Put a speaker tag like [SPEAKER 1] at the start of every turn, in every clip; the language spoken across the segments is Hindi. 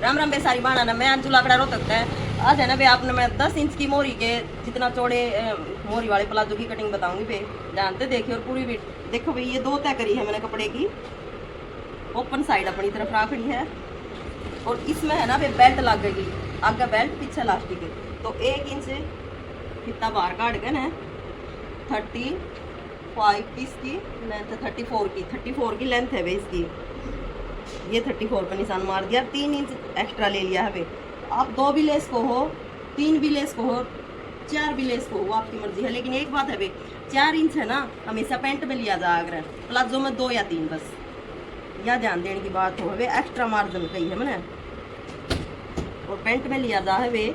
[SPEAKER 1] राम राम बेसारी बाणा ना मैं अंजुला कड़ा रोहतक है। आज है ना बे आपने मैं 10 इंच की मोरी के जितना चौड़े मोरी वाले प्लाजो की कटिंग बताऊंगी बे, जानते देखिए और पूरी भी देखो भाई। ये 2 तय करी है मैंने कपड़े की, ओपन साइड अपनी तरफ रखनी है और इसमें है ना बे बेल्ट लग गई, आगे बेल्ट पीछे इलास्टिक है। तो 1 इंच कितना बाहर काट के ना 35 की इसकी लेंथ, 34 की लेंथ है बे इसकी। ये 34 पर निशान मार दिया, 3 इंच एक्स्ट्रा ले लिया है बे। आप 2 भी लेस को हो, 3 भी लेस को हो, 4 भी लेस को हो, आपकी मर्जी है। लेकिन एक बात है बे, 4 इंच है ना हमेशा पैंट में लिया जा, अगर प्लाजो में 2 या 3 बस, या ध्यान देने की बात हो वे। एक्स्ट्रा मार्जिन कही है मैंने, और पैंट में लिया जा है वे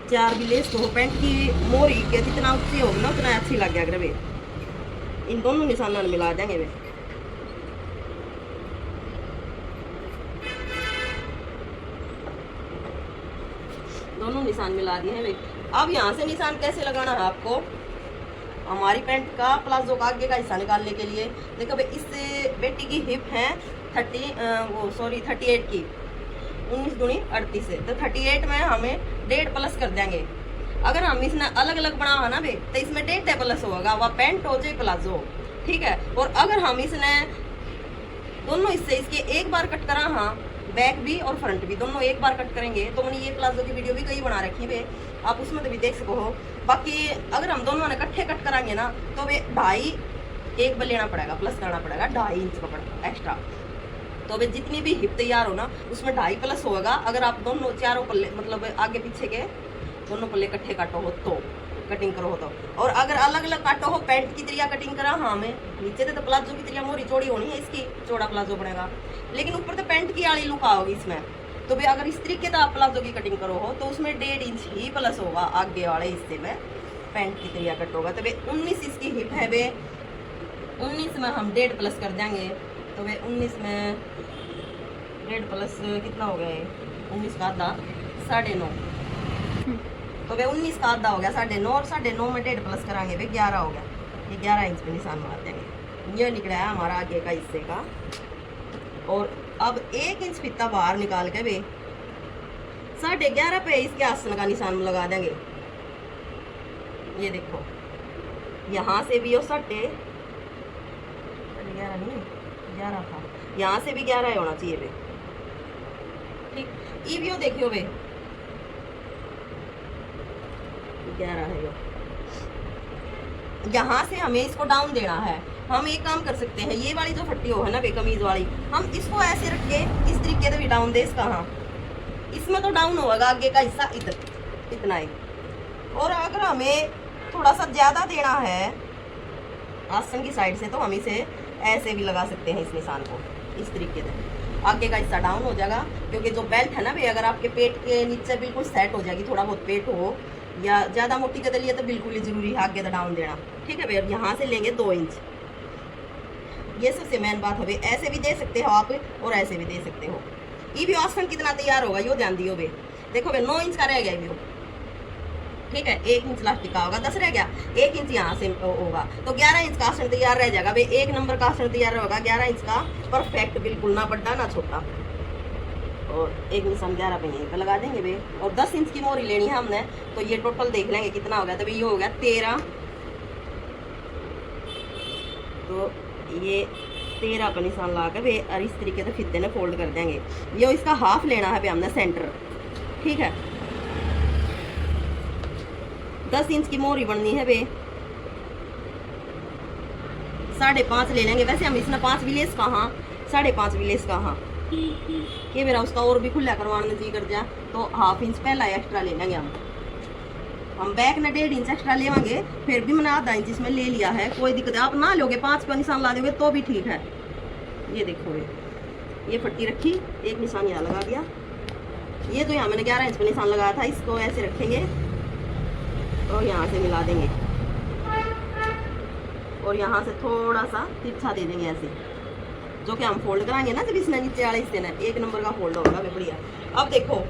[SPEAKER 1] 4 भी लेस को हो। पैंट की मोरी के जितना ऊंची होगी ना उतना अच्छी लग गया वे। इन दोनों निशानों में मिला देंगे वे। दोनों निशान मिला दिए हैं भाई। अब यहाँ से निशान कैसे लगाना है आपको, हमारी पैंट का प्लाजो का आगे का हिस्सा निकालने के लिए देखो भाई, इस बेटी की हिप है 38 की, 19 दूनी 38 है, तो 38 में हमें 1.5 प्लस कर देंगे। अगर हम इसने अलग अलग बना है ना भाई तो इसमें 1.5 प्लस होगा, वह पैंट हो जाए प्लाजो, ठीक है। और अगर हम इसने दोनों हिस्से इसके एक बार कट करा, हाँ बैक भी और फ्रंट भी दोनों एक बार कट करेंगे, तो मैंने ये प्लाजो की वीडियो भी कई बना रखी है, आप उसमें तो भी देख सको हो। बाकी अगर हम दोनों ने इकट्ठे कट कराएंगे ना तो वे 2.5 एक बार लेना पड़ेगा, प्लस करना पड़ेगा 2.5 इंच कपड़ा एक्स्ट्रा। तो वे जितनी भी हिप तैयार हो ना उसमें 2.5 प्लस होगा। अगर आप दोनों चारों पल्ले मतलब आगे पीछे के दोनों पल्ले इकट्ठे काटो हो तो, कटिंग करो हो तो। और अगर अलग अलग काटो हो, पैंट की त्रिया कटिंग करा, हाँ मैं नीचे तो प्लाजो की त्रिया मोरी चौड़ी होनी है, इसकी चौड़ा प्लाजो बनेगा, लेकिन ऊपर तो पैंट की आड़ी लुका होगी इसमें। तो भाई अगर इस तरीके से आप प्लाजो की कटिंग करो हो तो उसमें 1.5 इंच ही प्लस होगा आगे वाले हिस्से में, पैंट की त्रिया कट होगा। तो भाई 19 इसकी हिप है वे, 19 में हम 1.5 प्लस कर देंगे। तो भाई 19 में 1.5 प्लस कितना हो गया, 19 का आधा 9.5, तो भाई 19 का आधा हो गया 9.5, और 9.5 में 1.5 प्लस कराएंगे भाई 11 हो गया। ये 11 इंच पे निशान मार देंगे। ये निकला है हमारा आगे का हिस्से का। और अब 1 इंच फिता बाहर निकाल के भाई 11.5 पे इसके आसन का निशान लगा देंगे। ये देखो यहाँ से भी और 11.5 नहीं 11 था, यहाँ से भी 11 होना चाहिए भाई, ठीक। ये भी देखियो भाई 11 है। यहाँ से हमें इसको डाउन देना है। हम एक काम कर सकते हैं, ये वाली जो फट्टी हो है ना बेकमीज वाली, हम इसको ऐसे रख के इस तरीके से भी डाउन दे इसका, हाँ इसमें तो डाउन होगा आगे का हिस्सा इधर इतना ही। और अगर हमें थोड़ा सा ज्यादा देना है आसन की साइड से तो हम इसे ऐसे भी लगा सकते हैं, इस निशान को इस तरीके से आगे का हिस्सा डाउन हो जाएगा। क्योंकि जो बेल्ट है ना भाई, अगर आपके पेट के नीचे बिल्कुल सेट हो जाएगी, थोड़ा बहुत पेट हो या ज़्यादा मोटी के लिए तो बिल्कुल ही जरूरी है आगे तो डाउन देना, ठीक है भैया। यहाँ से लेंगे 2 इंच, ये सबसे मेन बात है। ऐसे भी दे सकते हो आप और ऐसे भी दे सकते हो। ये भी आसन कितना तैयार होगा यो ध्यान दियो बे। देखो बे 9 इंच का रह गया ये, ठीक है। 1 इंच लास्टिक का होगा, 10 रह गया, 1 इंच यहाँ से होगा, तो 11 इंच का आसन तैयार रह जाएगा भाई। 1 नंबर का आसन तैयार होगा 11 इंच का, परफेक्ट बिल्कुल, ना बड़ा ना छोटा। और 1 निशान 11 पे यहीं पे लगा देंगे भाई। और 10 इंच की मोरी लेनी है हमने, तो ये टोटल देख लेंगे कितना हो गया। तो भाई ये हो गया 13, तो ये 13 पर निशान ला कर भाई और इस तरीके से फिते ने फोल्ड कर देंगे। ये इसका हाफ लेना है भाई हमने सेंटर, ठीक है। 10 इंच की मोरी बननी है भाई, 5.5 ले लेंगे। वैसे हम इसमें 5 भी लेस कहाँ, 5.5 भी लेस कहाँ कि मेरा उसका और भी खुला करवाने जी कर जाए, तो 1/2 इंच पहला एक्स्ट्रा ले लेंगे हम बैक ने 1.5 इंच एक्स्ट्रा लेवांगे। फिर भी मैंने आधा इंच इसमें ले लिया है, कोई दिक्कत है। आप ना लोगे 5 पर निशान ला दोगे तो भी ठीक है। ये देखो ये पट्टी रखी, 1 निशान यहाँ लगा दिया। ये जो यहाँ मैंने 11 इंच पर निशान लगाया था, इसको ऐसे रखेंगे और यहाँ से मिला देंगे और यहाँ से थोड़ा सा तिरछा दे देंगे ऐसे, जो कि हम फोल्ड कराएंगे ना जब इसने नीचे वाले हिस्से ने 1 नंबर का फोल्ड होगा बढ़िया। अब देखो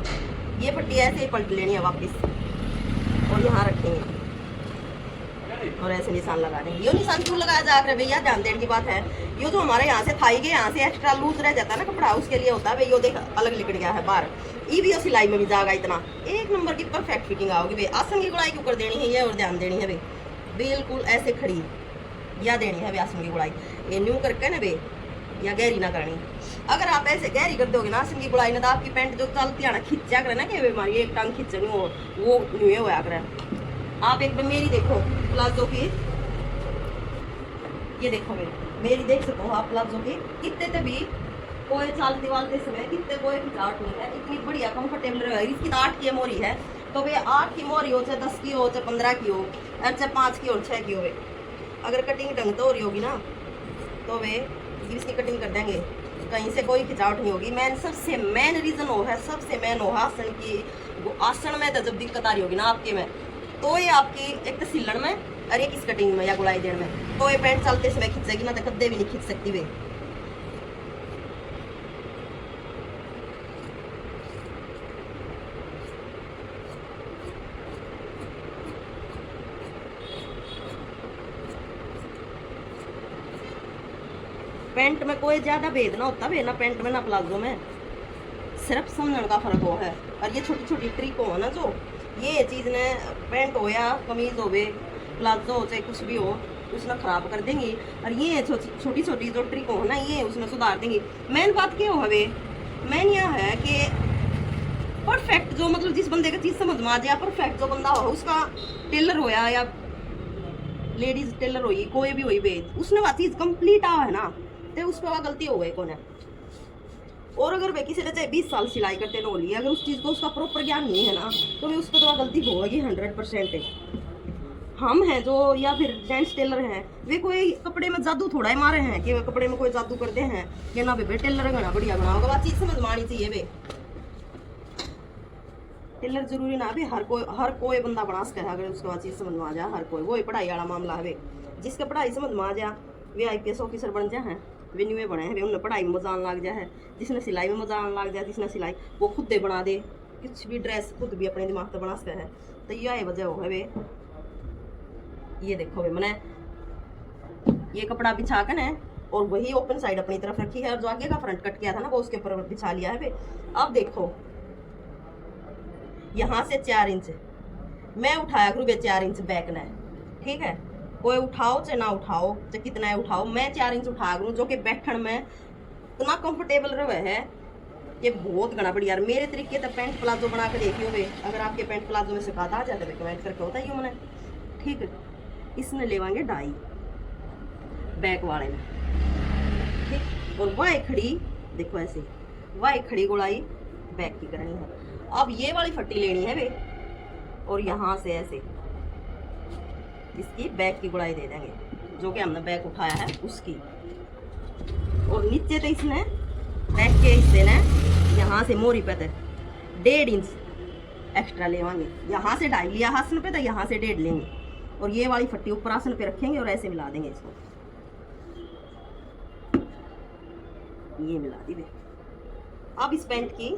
[SPEAKER 1] ये पट्टी ऐसे ही पलट लेनी है वापस और यहाँ रखेंगे। और ऐसे निशान लगा देंगे। ये निशान क्यों लगाया जा रहा है भैया, ध्यान देने की बात है। ये जो हमारे यहाँ से थाई के यहाँ से एक्स्ट्रा लूज रह जाता है ना कपड़ा, उसके लिए होता है भाई। यो देख अलग लिकड़ गया है बाहर, ये भी सिलाई में भी जाएगा इतना, एक नंबर की परफेक्ट फिटिंग आओगी भाई। आसन की गुड़ाई क्यों कर देनी है ये, और ध्यान देनी है भाई, बिल्कुल ऐसे खड़ी या देनी है भाई आसन की गुड़ाई। ये न्यू करके ना भाई, या गहरी ना करनी। अगर आप ऐसे गहरी कर दोगे ना आसन की गुड़ाई ना, तो आपकी पैंट जो चलती है ना खिंचा करे ना, कि हमारी एक टांग खिंचनी हो, वो न्यू होया करे। आप एक बार मेरी देखो प्लाजो की, ये देखो मेरी देख सकते हो आप प्लाजो की, कितने तभी कोई चालती वालते समय कितने कोई खिंचावट नहीं है, इतनी बढ़िया कंफर्टेबल है। इसकी 8 की मोरी है, तो भाई 8 की मोरी हो, चाहे 10 की हो, चाहे 15 की हो, चाहे 5 की हो, 6 की हो। अगर कटिंग ढंग तो हो रही होगी ना, तो वे इसकी कटिंग कर देंगे, कहीं से कोई खिंचावट नहीं होगी। सबसे मेन रीजन वो है, सबसे मेन वो आसन की, आसन में तो जब दिक्कत आ रही होगी ना आपके में, तो ये आपकी एक तो सिलन में और एक इस कटिंग में या गुड़ाई देने में, तो ये पैंट चलते समय खिंचेगी ना, तो कद्दे भी नहीं खींच सकती वे। पैंट में कोई ज्यादा भेद ना होता वे, ना पैंट में ना प्लाजो में, सिर्फ समझने का फर्क हो है। और ये छोटी छोटी ट्रिक हो ना, जो ये चीज ने पैंट हो या कमीज हो वे, प्लाजो हो चाहे कुछ भी हो, उसने खराब कर देंगी। और ये छोटी छोटी जो ट्रिक हो ना, ये उसने सुधार देंगी। मेन बात क्या हो वे, मेन यह है कि परफेक्ट जो मतलब जिस बंदे का चीज समझ में आ जाए, परफेक्ट जो बंदा हो, उसका टेलर होया या लेडीज टेलर हुई, कोई भी हुई वे, उसने वह चीज कंप्लीट आ है ना, तो उस पर गलती हो गई कौन है। और अगर वे किसी ने चाहे 20 साल सिलाई करते न हो लिया, अगर उस चीज़ को उसका प्रॉपर ज्ञान नहीं है ना, तो वे उस पर तो गलती होगी 100%। हम हैं जो, या फिर जेंट्स टेलर हैं, वे कोई कपड़े में जादू थोड़ा ही मारे हैं कि वे कपड़े में कोई जादू करते हैं कि ना वे टेलर गना बढ़िया बना होगा। चीज़ समझ में आनी चाहिए वे, टेलर जरूरी ना भी हर कोई बंदा बना सके, अगर उसके बाद चीज़ समझ में आ जाए। हर कोई वही पढ़ाई वाला मामला है, जिसका पढ़ाई समझ में आ जाए वे IPS ऑफिसर बन जाए हैं, वे न्यू बने हैं, उन्हें पढ़ाई में मजा आने लग जाए है। जिसने सिलाई में मजा आने लग जाए, जिसने सिलाई वो खुद दे बना दे, कुछ भी ड्रेस खुद भी अपने दिमाग से बना सकता है। तो यह वजह हो है वे। ये देखो वे मैंने ये कपड़ा बिछा कर है, और वही ओपन साइड अपनी तरफ रखी है, और जो आगे का फ्रंट कट किया था ना, वो उसके ऊपर बिछा लिया है वे। अब देखो यहाँ से 4 इंच मैं उठाया करूँ, 4 इंच बैक ने, ठीक है। कोई उठाओ चाहे ना उठाओ, चाहे कितना है उठाओ, मैं 4 इंच उठा करूँ, जो कि बैठन में इतना कंफर्टेबल रहे है कि बहुत घना बढ़िया। मेरे तरीके से पैंट प्लाजो बना के देखियो वे, अगर आपके पैंट प्लाजो में सिखाता आ जाते कमेंट करके होता ही मैंने, ठीक है। इसमें लेवांगे डाई बैक वाले में, ठीक। और वह खड़ी देखो ऐसे, वह खड़ी गोलाई बैक की करनी है। अब ये वाली फट्टी लेनी है वे, और यहाँ से ऐसे इसकी बैक की गुड़ाई दे देंगे, जो कि हमने बैक उठाया है उसकी। और नीचे तो इसने बैक के हिस्से ने यहाँ से मोरी पे 1.5 इंच एक्स्ट्रा लेवांगे। यहाँ से 2.5 लिया आसन पे, तो यहाँ से 1.5 लेंगे, और ये वाली फट्टी ऊपर आसन पे रखेंगे और ऐसे मिला देंगे इसको, ये मिला दी वे। अब इस पैंट की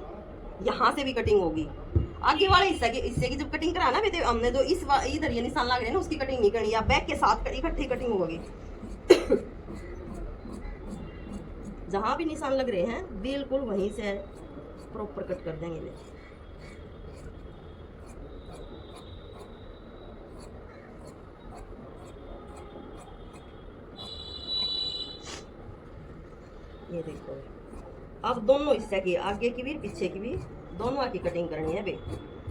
[SPEAKER 1] यहाँ से भी कटिंग होगी, आगे वाले हिस्से की जब कटिंग कराना भी, तो हमने जो इधर ये निशान लग रहे हैं ना, उसकी कटिंग नहीं करनी, या बैक के साथ इकट्ठी कटिंग होगी। जहां भी निशान लग रहे हैं बिल्कुल वहीं से प्रॉपर कट कर देंगे। ये देखो, अब दोनों हिस्से की, आगे की भी पीछे की भी, दोनों की कटिंग करनी है बे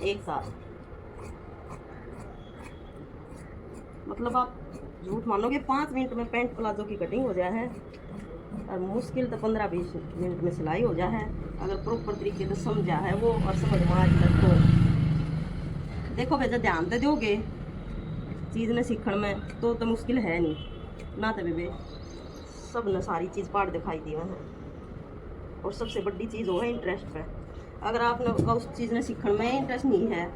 [SPEAKER 1] एक साथ। मतलब आप झूठ मानोगे 5 मिनट में पैंट प्लाजो की कटिंग हो जाए है, और मुश्किल तो 15-20 मिनट में सिलाई हो जाए है, अगर प्रॉपर तरीके से समझा है वो और समझ में आ जाए तो। देखो भैया ध्यान तो दोगे चीज़ ने सीखने में, तो मुश्किल है नहीं ना, तो बेबे सब ने सारी चीज़ पाठ दिखाई दी है। और सबसे बड़ी चीज़ वो है इंटरेस्ट पे। अगर आपने उस चीज़ ने सीखने में इंटरेस्ट नहीं है,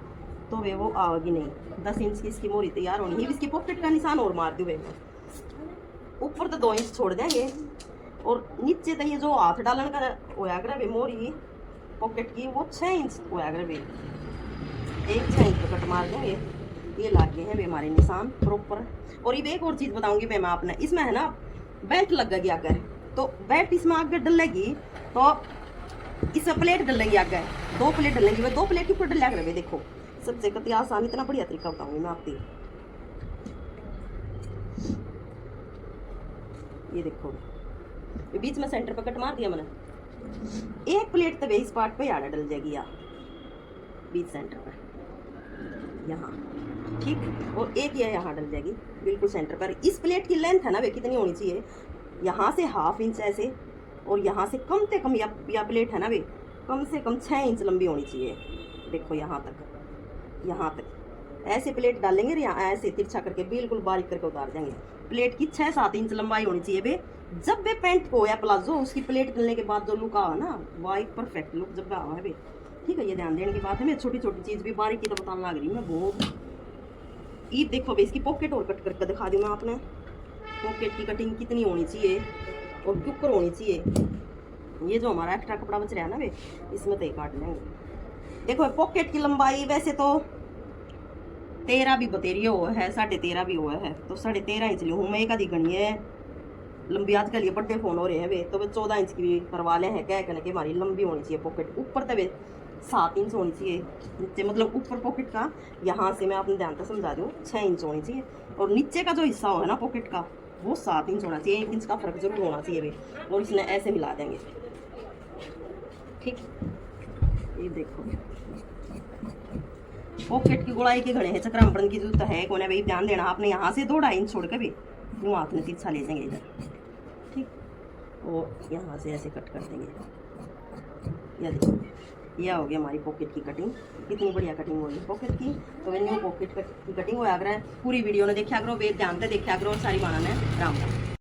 [SPEAKER 1] तो वे वो आएगी नहीं। 10 इंच की इसकी मोरी तैयार होनी है, इसकी पॉकेट का निशान और मार दूँ वे, ऊपर तो 2 इंच छोड़ देंगे, और नीचे तो ये जो हाथ डालन का होया करे वे मोरी पॉकेट की, वो 6 इंच होया करे वे, 1 6 इंच कट मार देंगे। ये लागे हैं वे हमारे निशान प्रॉपर। और ये एक और चीज बताऊंगी मैं आपने, इसमें है ना बेल्ट लगेगी आगे, तो बेल्ट इसमें आगे डलेगी तो इसमें प्लेट डलेंगी आगे, 2 प्लेट डलेंगी। वे 2 प्लेट के ऊपर डलिया करे। देखो सबसे कति आसान, इतना बढ़िया तरीका बताऊंगी मैं आपको। ये देखो ये बीच में सेंटर पर कट मार दिया मैंने, एक प्लेट तो इस पार्ट पे आड़ा डल जाएगी यार, बीच सेंटर पर यहाँ, ठीक। और एक ये यहाँ डल जाएगी बिल्कुल सेंटर पर। इस प्लेट की लेंथ है ना वे कितनी होनी चाहिए, यहाँ से 1/2 इंच ऐसे, और यहाँ से कम से कम या प्लेट है ना वे कम से कम 6 इंच लंबी होनी चाहिए। देखो यहाँ तक ऐसे प्लेट डालेंगे, यहाँ ऐसे तिरछा करके बिल्कुल बारीक करके उतार देंगे। प्लेट की 6-7 इंच लंबाई होनी चाहिए वे। जब वे पैंट को या प्लाजो उसकी प्लेट डलने के बाद जो लुक आवा ना, वह एक परफेक्ट लुक जब आवा है वे, ठीक है। ये ध्यान देने की बात है। मैं छोटी छोटी चीज़ भी बारीकी तो बताने लग रही हूँ मैं बहुत। ये देखो भाई इसकी पॉकेट और कट करके दिखा दी मैं आपने, पॉकेट की कटिंग कितनी होनी चाहिए और क्यूकर होनी चाहिए। ये जो हमारा एक्स्ट्रा कपड़ा बच रहा है ना वे, इसमें तो काट लेंगे। देखो पॉकेट की लंबाई वैसे तो 13 भी बतेरी हुआ है, 13.5 भी हुआ है, तो 13.5 इंच लूँ मैं। एक आधी घनी है लंबी, आजकल ये बड़े फोन हो रहे हैं वे, तो वे 14 इंच की भी करवा ले हैं। क्या कहने की हमारी लंबी होनी चाहिए पॉकेट, ऊपर तो वे 7 इंच होनी चाहिए नीचे, मतलब ऊपर पॉकेट का यहाँ से मैं अपने ध्यान से समझा दूँ 6 इंच होनी चाहिए, और नीचे का जो हिस्सा हो है ना पॉकेट का वो 7 इंच होना चाहिए। 1 इंच का फर्क जरूर होना चाहिए वे, और इसमें ऐसे मिला देंगे, ठीक। ये देखो पॉकेट की गोलाई के घड़े हैं, चक्रांपण की जरूरत है कोने भाई, ध्यान देना आपने। यहाँ से 2-2.5 इंच छोड़ के भी यूँ हाथ में तिरछा ले जाएंगे इधर, ठीक। और यहाँ से ऐसे कट कर देंगे। यह देखो यह हो गया हमारी पॉकेट की कटिंग। कितनी बढ़िया कटिंग होगी पॉकेट की। तो न्यू पॉकेट की कटिंग हो। अगर पूरी वीडियो ने देखा करो, वे ध्यान से देखा करो, सारी बाना ने राम राम।